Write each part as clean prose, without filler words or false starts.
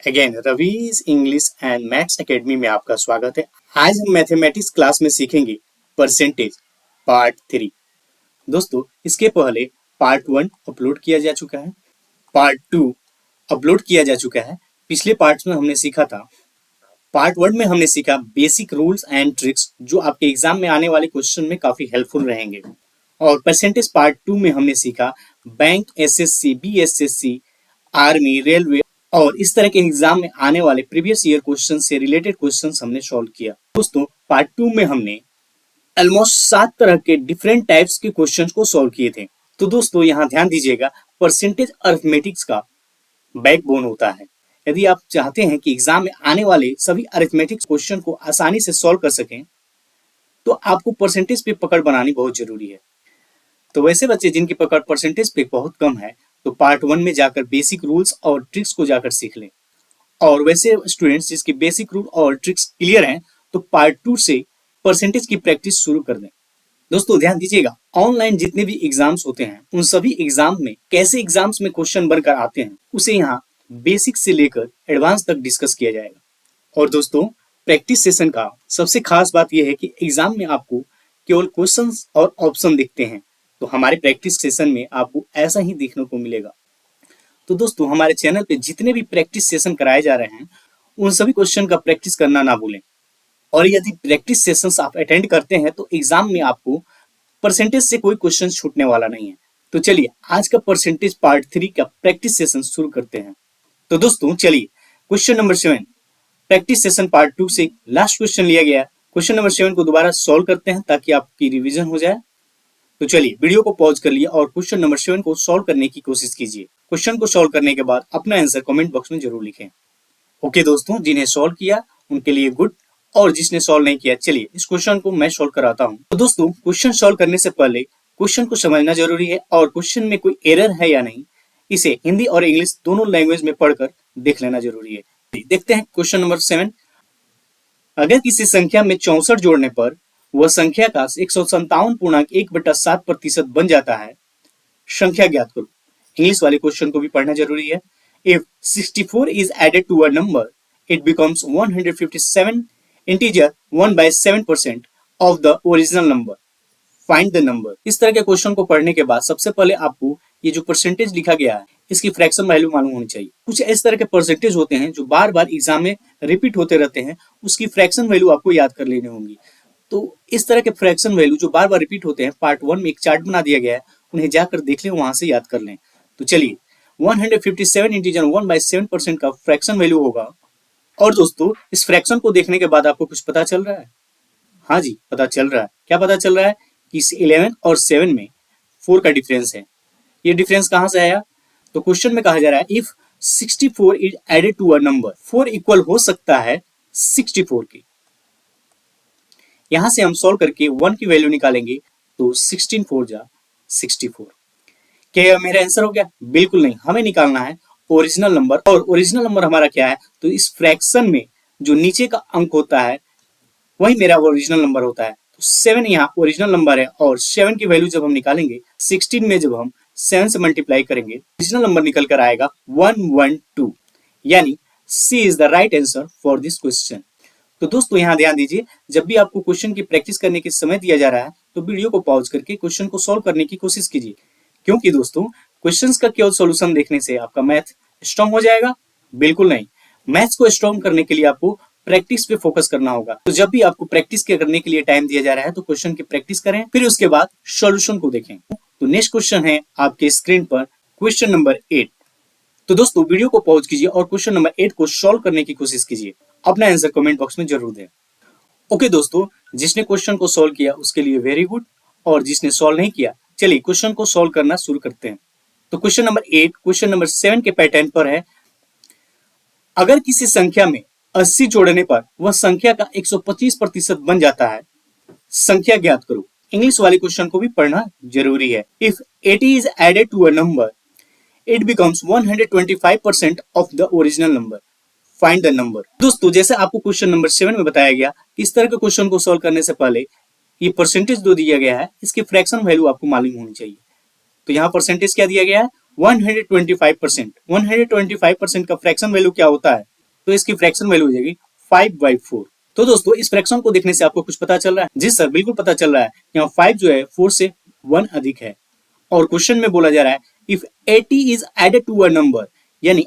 Again Ravi's English and maths academy में आपका स्वागत है। आज हम मैथमेटिक्स क्लास में सीखेंगे परसेंटेज पार्ट 3। दोस्तों इसके पहले पार्ट 1 अपलोड किया जा चुका है, पार्ट 2 अपलोड किया जा चुका है। पिछले पार्ट में हमने सीखा था, पार्ट 1 में हमने सीखा बेसिक रूल्स एंड ट्रिक्स जो आपके एग्जाम में आने वाले क्वेश्चन में काफी हेल्पफुल रहेंगे। और परसेंटेज पार्ट 2 में हमने सीखा bank, SSC, BSSC, army, railway और इस तरह के एग्जाम में आने वाले प्रीवियस ईयर क्वेश्चन से रिलेटेड क्वेश्चंस हमने सॉल्व किया। दोस्तों पार्ट 2 में हमने ऑलमोस्ट 7 तरह के डिफरेंट टाइप्स के क्वेश्चंस को सॉल्व किए थे। तो दोस्तों यहाँ ध्यान दीजिएगा, परसेंटेज अरिथमेटिक्स का बैकबोन होता है। यदि आप चाहते हैं कि एग्जाम में आने वाले सभी अरिथमेटिक्स क्वेश्चन को आसानी से सॉल्व कर सकें तो आपको परसेंटेज पे पकड़ बनानी बहुत जरूरी है। तो वैसे बच्चे जिनकी पकड़ परसेंटेज पे बहुत कम है तो पार्ट 1 में जाकर बेसिक रूल्स और ट्रिक्स को जाकर सीख लें। और वैसे स्टूडेंट्स जिसके बेसिक रूल और ट्रिक्स क्लियर हैं तो पार्ट 2 से परसेंटेज की प्रैक्टिस शुरू कर दें। दोस्तों ध्यान दीजिएगा, ऑनलाइन जितने भी एग्जाम्स होते हैं उन सभी एग्जाम में कैसे एग्जाम्स में क्वेश्चन बनकर आते हैं उसे यहाँ बेसिक से लेकर एडवांस तक डिस्कस किया जाएगा। और दोस्तों प्रैक्टिस सेशन का सबसे खास बात यह है कि एग्जाम में आपको केवल क्वेश्चन और ऑप्शन दिखते हैं, तो हमारे प्रैक्टिस सेशन में आपको ऐसा ही देखने को मिलेगा। तो दोस्तों हमारे चैनल पे जितने भी प्रैक्टिस सेशन कराए जा रहे हैं उन सभी क्वेश्चन का प्रैक्टिस करना ना भूलें। और यदि प्रैक्टिस सेशंस आप अटेंड करते हैं तो एग्जाम में आपको परसेंटेज से कोई क्वेश्चन छूटने वाला नहीं है। तो चलिए आज का परसेंटेज पार्ट 3 का प्रैक्टिस सेशन शुरू करते हैं। तो दोस्तों चलिए question number 7 practice session part 2 से लास्ट क्वेश्चन लिया गया। क्वेश्चन नंबर 7 को दोबारा सॉल्व करते हैं ताकि आपकी रिविजन हो जाए। तो चलिए वीडियो को पॉज कर लिए और क्वेश्चन नंबर 7 को सॉल्व करने की कोशिश कीजिए। क्वेश्चन को सॉल्व करने के बाद अपना आंसर कमेंट बॉक्स में जरूर लिखें। ओके दोस्तों, जिन्हें सॉल्व किया उनके लिए गुड, और जिसने सॉल्व नहीं किया चलिए इस क्वेश्चन को मैं सॉल्व कराता हूँ। तो दोस्तों क्वेश्चन सॉल्व करने से पहले क्वेश्चन को समझना जरूरी है और क्वेश्चन में कोई एरर है या नहीं इसे हिंदी और इंग्लिश दोनों लैंग्वेज में पढ़कर देख लेना जरूरी है। देखते हैं क्वेश्चन नंबर 7। अगर किसी संख्या में 64 जोड़ने पर वह संख्या का 157.1/7% बन जाता है, संख्या ज्ञात करो। इंग्लिश वाले क्वेश्चन को भी पढ़ना जरूरी है। If 64 is added to a number, it becomes 157 integer 1/7% of the original number. Find the number. इस तरह के क्वेश्चन को पढ़ने के बाद सबसे पहले आपको ये जो परसेंटेज लिखा गया है इसकी फ्रैक्शन वैल्यू मालूम होनी चाहिए। कुछ इस तरह के परसेंटेज होते हैं जो बार बार एग्जाम में रिपीट होते रहते हैं, उसकी फ्रैक्शन वैल्यू आपको याद कर लेनी होंगी। तो इस तरह के फ्रैक्शन वैल्यू जो बार बार रिपीट होते हैं पार्ट 1 में एक चार्ट बना दिया गया है, उन्हें जाकर देख लें, वहां से याद कर लें। तो चलिए 157 इंटीजर 1/7% का फ्रैक्शन वैल्यू होगा। और दोस्तों इस फ्रैक्शन को देखने के बाद आपको कुछ पता चल रहा है? हाँ जी पता चल रहा है। क्या पता चल रहा है? कि इस 11 और 7 में 4 का डिफरेंस है। ये डिफरेंस कहां से आया? तो क्वेश्चन में कहा जा रहा है if 64 is added to a number, 4 equal हो सकता है 64 के। यहां से हम सॉल्व करके 1 की वैल्यू निकालेंगे तो 16 4 जा 64। क्या यह मेरा आंसर हो गया? बिल्कुल नहीं, हमें निकालना है ओरिजिनल नंबर। और ओरिजिनल नंबर हमारा क्या है? तो इस फ्रैक्शन में जो नीचे का अंक होता है वही मेरा ओरिजिनल नंबर होता है। तो 7 यहाँ ओरिजिनल नंबर है और 7 की वैल्यू जब हम निकालेंगे 16 में जब हम 7 से मल्टीप्लाई करेंगे ओरिजिनल नंबर निकल कर आएगा 112। यानी C is the right answer for this question. तो दोस्तों यहाँ ध्यान दीजिए, जब भी आपको क्वेश्चन की प्रैक्टिस करने के समय दिया जा रहा है तो वीडियो को पॉज करके क्वेश्चन को सॉल्व करने की कोशिश कीजिए, क्योंकि दोस्तों क्वेश्चंस का केवल सॉल्यूशन देखने से आपका मैथ स्ट्रांग हो जाएगा? बिल्कुल नहीं। मैथ्स को स्ट्रांग करने के लिए आपको प्रैक्टिस पे फोकस करना होगा। तो जब भी आपको प्रैक्टिस करने के लिए टाइम दिया जा रहा है तो क्वेश्चन की प्रैक्टिस करें, फिर उसके बाद सॉल्यूशन को देखें। तो नेक्स्ट क्वेश्चन है आपके स्क्रीन पर क्वेश्चन नंबर 8। तो दोस्तों वीडियो को पॉज कीजिए और क्वेश्चन नंबर 8 को सॉल्व करने की कोशिश कीजिए। अपना आंसर कमेंट बॉक्स में जरूर दें। ओके दोस्तों, जिसने क्वेश्चन को सॉल्व किया उसके लिए वेरी गुड, और जिसने सॉल्व नहीं किया चलिए क्वेश्चन को सॉल्व करना शुरू करते हैं। तो क्वेश्चन नंबर 8 क्वेश्चन नंबर 7 के पैटर्न पर है। अगर किसी संख्या में 80 जोड़ने पर वह संख्या का 125% बन जाता है, संख्या ज्ञात करो। इंग्लिश वाले क्वेश्चन को भी पढ़ना जरूरी है। If 80 is added to a number, it becomes 125% of the original number. Find the number. दोस्तों जैसे आपको क्वेश्चन नंबर 7 में बताया गया, इस तरह के क्वेश्चन को सॉल्व करने से पहले ये परसेंटेज जो दिया गया है इसकी फ्रैक्शन वैल्यू आपको मालूम होनी चाहिए। तो यहाँ परसेंटेज क्या दिया गया है? 125%। 125% का फ्रैक्शन वैल्यू क्या होता है? तो इसकी फ्रैक्शन वैल्यू हो जाएगी 5/4। तो दोस्तों इस फ्रैक्शन को देखने से आपको कुछ पता चल रहा है? जी सर, बिल्कुल पता चल रहा है। यहाँ 5 जो है 4 से 1 अधिक है। और क्वेश्चन में बोला जा रहा है if 80 is added to a number, यानी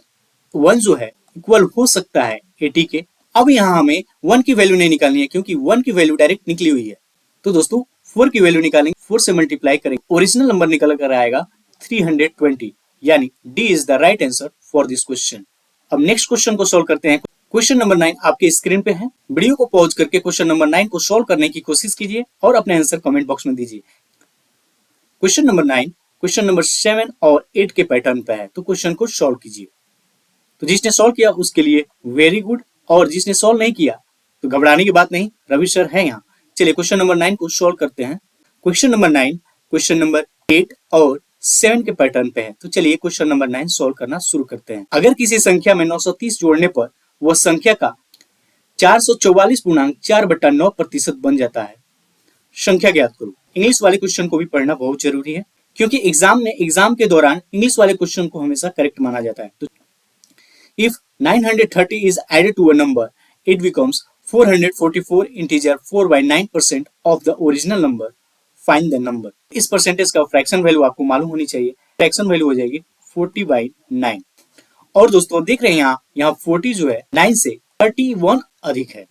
1 जो है इक्वल हो सकता है 80 के। अब यहाँ हमें 1 की वैल्यू नहीं निकालनी है, क्योंकि 1 की वैल्यू डायरेक्ट निकली हुई है। तो दोस्तों 4 की वैल्यू निकालेंगे, 4 से मल्टीप्लाई करेंगे, ओरिजिनल नंबर निकल कर आएगा 320, यानी D is the right answer for this question. अब नेक्स्ट क्वेश्चन को सॉल्व करते हैं। क्वेश्चन नंबर 9 आपके स्क्रीन पे है। वीडियो को पॉज करके क्वेश्चन नंबर 9 को सॉल्व करने की कोशिश कीजिए और अपने आंसर कमेंट बॉक्स में दीजिए। क्वेश्चन नंबर 9 क्वेश्चन नंबर 7 और 8 के पैटर्न पे है, तो क्वेश्चन को सॉल्व कीजिए। तो जिसने सॉल्व किया उसके लिए वेरी गुड, और जिसने सॉल्व नहीं किया तो घबराने की बात नहीं, रवि सर है यहाँ। चलिए क्वेश्चन नंबर 9 को सॉल्व करते हैं। क्वेश्चन नंबर 9 क्वेश्चन नंबर 8 और 7 के पैटर्न पे है। तो चलिए क्वेश्चन नंबर 9 सॉल्व करना शुरू करते हैं। अगर किसी संख्या में 930 जोड़ने पर वह संख्या का 444.4/9% बन जाता है, संख्या ज्ञात करो। इंग्लिश वाले क्वेश्चन को भी पढ़ना बहुत जरूरी है, क्योंकि एग्जाम के दौरान इंग्लिश वाले क्वेश्चन को हमेशा करेक्ट माना जाता है। तो if 930 is added to a number, it becomes 444 integer 4/9% of the original number. Find the number. इस परसेंटेज का फ्रैक्शन वैल्यू आपको मालूम होनी चाहिए। फ्रैक्शन वैल्यू हो जाएगी 40/9। और दोस्तों देख रहे हैं यहाँ 40 जो है 9 से 31 अधिक है।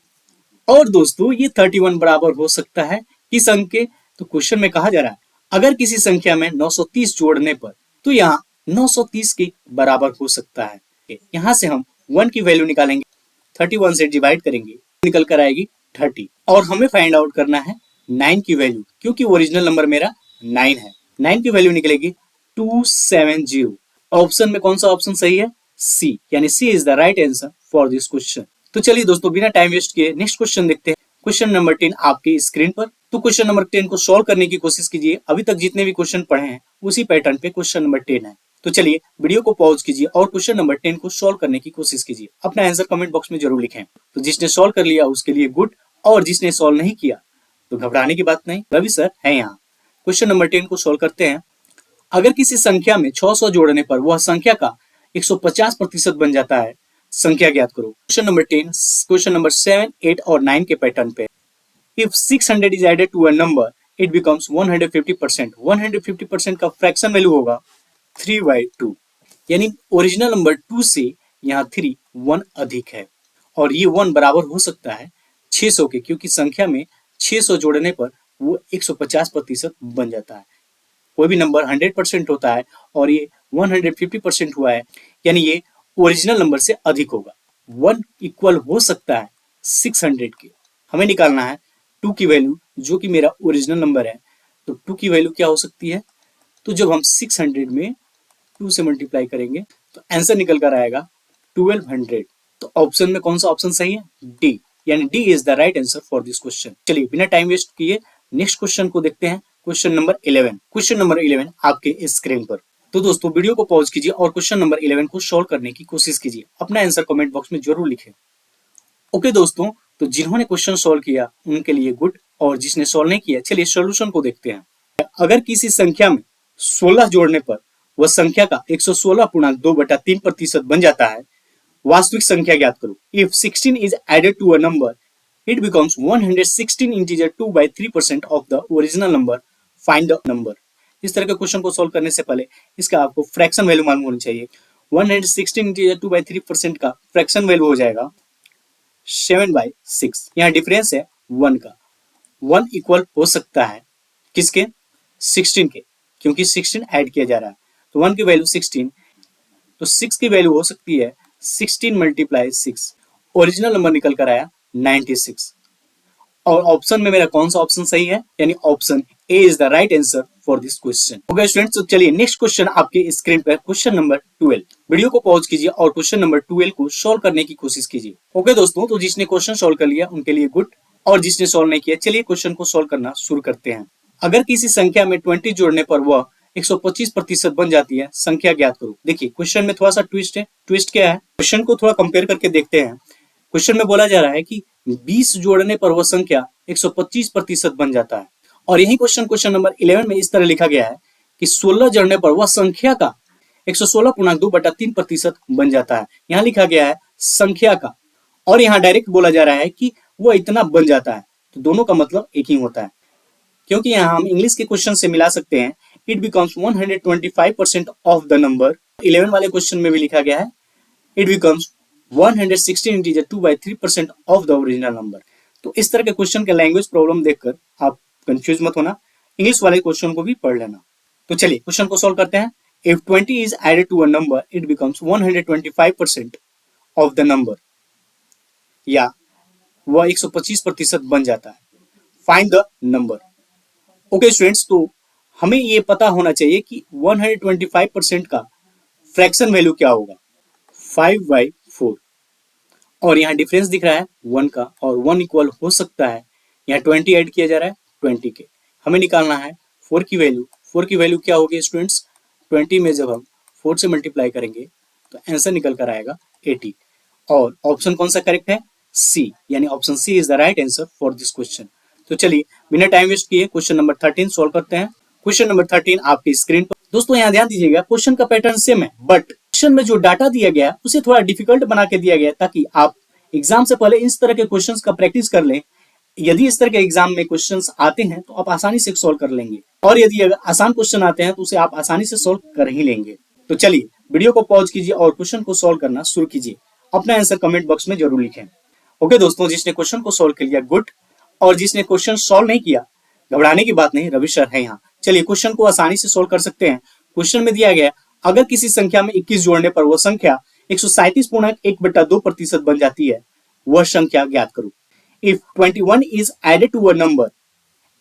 और दोस्तों ये 31 बराबर हो सकता है किस अंक के? तो क्वेश्चन में कहा जा रहा है अगर किसी संख्या में 930 जोड़ने पर, तो यहाँ 930 के बराबर हो सकता है। यहाँ से हम 1 की वैल्यू निकालेंगे, 31 से डिवाइड करेंगे, निकल कर आएगी 30। और हमें फाइंड आउट करना है 9 की वैल्यू, क्योंकि ओरिजिनल नंबर मेरा 9 है। 9 की वैल्यू निकलेगी 270। ऑप्शन में कौन सा ऑप्शन सही है? सी, यानी C is the right answer for this question. तो चलिए दोस्तों बिना टाइम वेस्ट किए नेक्स्ट क्वेश्चन देखते हैं। क्वेश्चन नंबर 10 आपके स्क्रीन पर। तो क्वेश्चन नंबर 10 को सॉल्व करने की कोशिश कीजिए। अभी तक जितने भी क्वेश्चन पढ़े हैं उसी पैटर्न पे क्वेश्चन नंबर 10 है। तो चलिए वीडियो को पॉज कीजिए और क्वेश्चन नंबर 10 को सॉल्व करने की कोशिश कीजिए। अपना आंसर कमेंट बॉक्स में जरूर लिखें। तो जिसने सॉल्व कर लिया उसके लिए गुड, और जिसने सॉल्व नहीं किया तो घबराने की बात नहीं, रवि सर है यहाँ। क्वेश्चन नंबर 10 को सॉल्व करते हैं। अगर किसी संख्या में 600 जोड़ने पर वह संख्या का 150% बन जाता है, संख्या ज्ञात करो। क्वेश्चन नंबर 10 क्वेश्चन नंबर 7, 8 और 9 के पैटर्न पे। If 600 is added to a number, it becomes 150%। 150% का फ्रैक्शन वैल्यू होगा 3/2, यानी ओरिजिनल नंबर 2 से यहाँ 3 1 अधिक है, और ये 1 बराबर हो सकता है 600 के, क्योंकि संख्या में 600 जोड़ने पर वो 150% बन जाता है। कोई भी नंबर 100% होता है और ये 150% हुआ है, यानी ये ओरिजिनल नंबर से अधिक होगा। 1 इक्वल हो सकता है 600 के। हमें निकालना है 2 की वैल्यू, जो कि मेरा ओरिजिनल नंबर है। तो 2 की वैल्यू क्या हो सकती है? तो जब हम 600 में 2 से मल्टीप्लाई करेंगे तो आंसर निकल कर आएगा 1200। तो ऑप्शन में कौन सा ऑप्शन सही है? डी, यानी D is the right answer for this question. चलिए बिना टाइम वेस्ट किए नेक्स्ट क्वेश्चन को देखते हैं। Question number 11। क्वेश्चन नंबर 11 आपके स्क्रीन पर। तो दोस्तों वीडियो को पॉज कीजिए और क्वेश्चन नंबर 11 को सॉल्व करने की कोशिश कीजिए। अपना आंसर कमेंट बॉक्स में जरूर लिखें। ओके दोस्तों, तो जिन्होंने क्वेश्चन सॉल्व किया उनके लिए गुड, और जिसने सॉल्व नहीं किया चलिए सोल्यूशन को देखते हैं। अगर किसी संख्या में 16 जोड़ने पर वह संख्या का 116.2/3% बन जाता है, वास्तविक संख्या ज्ञात करो। If 16 is added to a number, it becomes 116 integer 2/3% of the original number. Find the number. इस तरह के क्वेश्चन को सॉल्व करने से पहले इसका आपको फ्रैक्शन वैल्यू मालूम होनी चाहिए। 116 integer 2/3% का फ्रैक्शन वैल्यू हो जाएगा 7/6। यहाँ डिफरेंस है 1 का। 1 इक्वल हो सकता है किसके? 16 के, क्योंकि 16 ऐड किया जा रहा है। तो 1 की वैल्यू 16, तो 6 की वैल्यू हो सकती है 16 × 6। ओरिजिनल नंबर निकल कर आया 96। और ऑप्शन में मेरा कौन सा ऑप्शन सही है? यानी option A is the right answer for this question. Okay students, तो चलिए नेक्स्ट क्वेश्चन आपके स्क्रीन पर, क्वेश्चन नंबर 12। वीडियो को पॉज कीजिए और क्वेश्चन नंबर 12 को सॉल्व करने की कोशिश कीजिए। ओके दोस्तों, तो जिसने क्वेश्चन सॉल्व कर लिया उनके लिए गुड, और जिसने सॉल्व नहीं किया चलिए क्वेश्चन को सॉल्व करना शुरू करते हैं। अगर किसी संख्या में 20 जोड़ने पर वह 125% बन जाती है, संख्या ज्ञात करो। देखिए क्वेश्चन में थोड़ा सा ट्विस्ट है। ट्विस्ट क्या है? क्वेश्चन को थोड़ा कंपेयर करके देखते हैं। क्वेश्चन में बोला जा रहा है कि 20 जोड़ने पर वह संख्या 125% बन जाता है, और यही क्वेश्चन नंबर 11 में इस तरह लिखा गया है कि 16 जोड़ने पर वह संख्या का 116.2/3% बन जाता है। यहाँ लिखा गया है संख्या का, और यहाँ डायरेक्ट बोला जा रहा है कि वो इतना बन जाता है, तो दोनों का मतलब एक ही होता है। क्योंकि यहाँ हम इंग्लिश के क्वेश्चन से मिला सकते हैं, it becomes 125% of the number. 11 वाले क्वेश्चन में भी लिखा गया है, it becomes 116 integer 2/3% of the original number. तो इस तरह के क्वेश्चन के लैंग्वेज प्रॉब्लम देखकर आप कंफ्यूज मत होना, इंग्लिश वाले क्वेश्चन को भी पढ़ लेना। तो चलिए क्वेश्चन को सॉल्व करते हैं। If 20 is added to a number, it becomes 125% of the number, या वह 125% बन जाता है। Find the number. Okay students, तो हमें ये पता होना चाहिए कि 125% का फ्रैक्शन वैल्यू क्या होगा, 5/4। और यहाँ डिफरेंस दिख रहा है 1 का, और 1 इक्वल हो सकता है, यहाँ 20 ऐड किया जा रहा है 20 के। हमें निकालना है 4 की वैल्यू। 4 की वैल्यू क्या होगी स्टूडेंट्स, 20 में जब हम 4 से मल्टीप्लाई करेंगे तो आंसर निकल कर आएगा 80। और ऑप्शन कौन सा करेक्ट है, सी, यानी option C is the right answer for this question. तो चलिए बिना टाइम वेस्ट किए क्वेश्चन नंबर 13 सॉल्व करते हैं। क्वेश्चन नंबर 13 आपकी स्क्रीन पर। दोस्तों यहाँ ध्यान दीजिएगा, क्वेश्चन का पैटर्न सेम है, बट क्वेश्चन में जो डाटा दिया गया उसे थोड़ा डिफिकल्ट बना के दिया गया, ताकि आप एग्जाम से पहले इस तरह के क्वेश्चंस का प्रैक्टिस कर लें। यदि इस तरह के एग्जाम में क्वेश्चंस आते हैं तो आप आसानी से सॉल्व कर लेंगे, और यदि अगर आसान क्वेश्चन आते हैं तो उसे आप आसानी से सॉल्व कर ही लेंगे। तो चलिए वीडियो को पॉज कीजिए और क्वेश्चन को सॉल्व करना शुरू कीजिए। अपना आंसर कमेंट बॉक्स में जरूर लिखें। ओके दोस्तों, जिसने क्वेश्चन को सॉल्व कर लिया गुड, और जिसने क्वेश्चन सॉल्व नहीं किया, घबराने की बात नहीं, रवि सर है यहाँ। चलिए क्वेश्चन को आसानी से सॉल्व कर सकते हैं। क्वेश्चन में दिया गया, अगर किसी संख्या में 21 जोड़ने पर वह संख्या 137.1/2% बन जाती है, वह संख्या ज्ञात करो। If 21 is added to a number,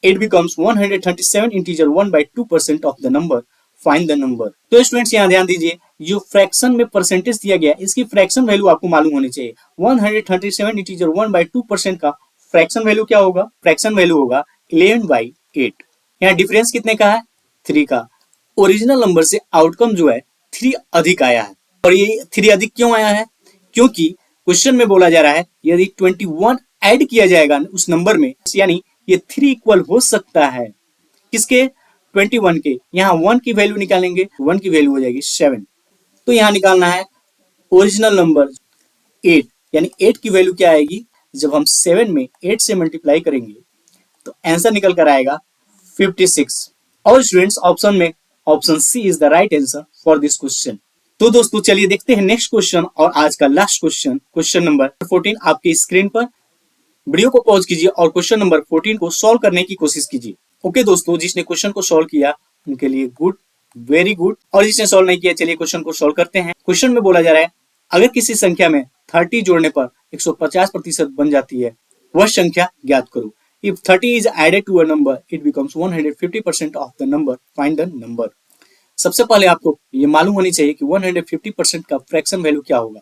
it becomes 137 integer 1/2% of the number. Find the number. तो स्टूडेंट्स यहाँ ध्यान दीजिए, जो फ्रैक्शन में परसेंटेज दिया गया, इसकी फ्रैक्शन वैल्यू आपको मालूम होनी चाहिए। 137 इंटीजर 1/2% का फ्रैक्शन वैल्यू क्या होगा, फ्रैक्शन वैल्यू होगा 11/8। यहाँ डिफरेंस कितने का है, 3 का। ओरिजिनल नंबर से आउटकम जो है 3 अधिक आया है, और ये 3 अधिक क्यों आया है, क्योंकि क्वेश्चन में बोला जा रहा है यदि 21 ऐड किया जाएगा उस नंबर में, यानी ये 3 इक्वल हो सकता है किसके, 21 के। यहाँ 1 की वैल्यू निकालेंगे, 1 की वैल्यू हो जाएगी 7। तो यहाँ निकालना है ओरिजिनल नंबर 8, यानी 8 की वैल्यू क्या आएगी, जब हम 7 में 8 से मल्टीप्लाई करेंगे तो आंसर निकल कर आएगा 56। और स्टूडेंट्स ऑप्शन में option C is the right answer for this question. तो दोस्तों चलिए देखते हैं नेक्स्ट क्वेश्चन और आज का लास्ट क्वेश्चन, क्वेश्चन नंबर 14 आपकी स्क्रीन पर। वीडियो को पॉज कीजिए और क्वेश्चन नंबर 14 को सॉल्व करने की कोशिश कीजिए। ओके दोस्तों, जिसने क्वेश्चन को सॉल्व किया उनके लिए गुड, वेरी गुड, और जिसने सॉल्व नहीं किया, चलिए क्वेश्चन को सॉल्व करते हैं। क्वेश्चन में बोला जा रहा है, अगर किसी संख्या में 30 जोड़ने पर 150% बन जाती है, वह संख्या ज्ञात करो। If 30 is added to a number, it becomes 150% of the number. Find the number. सबसे पहले आपको ये मालूम होनी चाहिए कि 150% का फ्रैक्शन वैल्यू क्या होगा।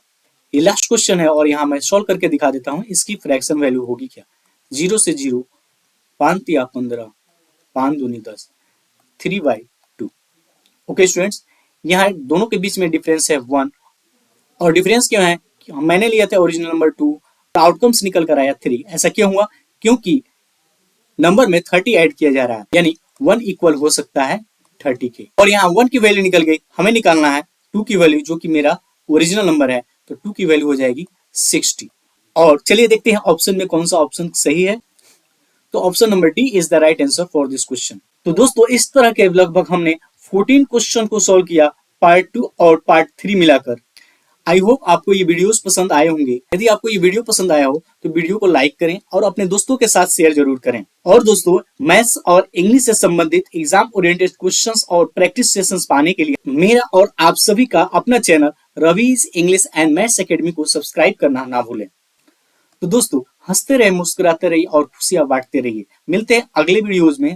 ये लास्ट क्वेश्चन है और यहाँ मैं सॉल्व करके दिखा देता हूँ इसकी फ्रैक्शन वैल्यू होगी क्या। 0 से 0, 5 तिया 15, 5 दूनी 10, 3/2। ओके स्टूडेंट्स, यहाँ दोनों के बीच में डिफरेंस है 1, और डिफरेंस क्यों है, मैंने लिया था ओरिजिनल नंबर 2, आउटकम्स निकल कर आया 3। ऐसा क्यों हुआ, क्योंकि नंबर में 30 ऐड किया जा रहा है, यानी 1 इक्वल हो सकता है 30 के। और यहाँ 1 की वैल्यू निकल गई, हमें निकालना है 2 की वैल्यू, जो कि मेरा ओरिजिनल नंबर है, तो 2 की वैल्यू हो जाएगी 60। और चलिए देखते हैं ऑप्शन में कौन सा ऑप्शन सही है। तो option number D is the right answer for this question. तो दोस्तों इस तरह के लगभग हमने 14 क्वेश्चन को सॉल्व किया, पार्ट 2 और पार्ट 3 मिलाकर। आई होप आपको ये वीडियोस पसंद आए होंगे। यदि आपको ये वीडियो पसंद आया हो तो वीडियो को लाइक करें और अपने दोस्तों के साथ शेयर जरूर करें। और दोस्तों मैथ्स और इंग्लिश से संबंधित एग्जाम ओरिएंटेड क्वेश्चंस और प्रैक्टिस सेशंस पाने के लिए मेरा और आप सभी का अपना channel Ravi's English and maths academy को सब्सक्राइब करना ना भूलें। तो दोस्तों हंसते रहे, मुस्कुराते रहिए और खुशियां बांटते रहिए। मिलते हैं अगले वीडियोज में।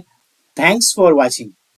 Thanks for watching.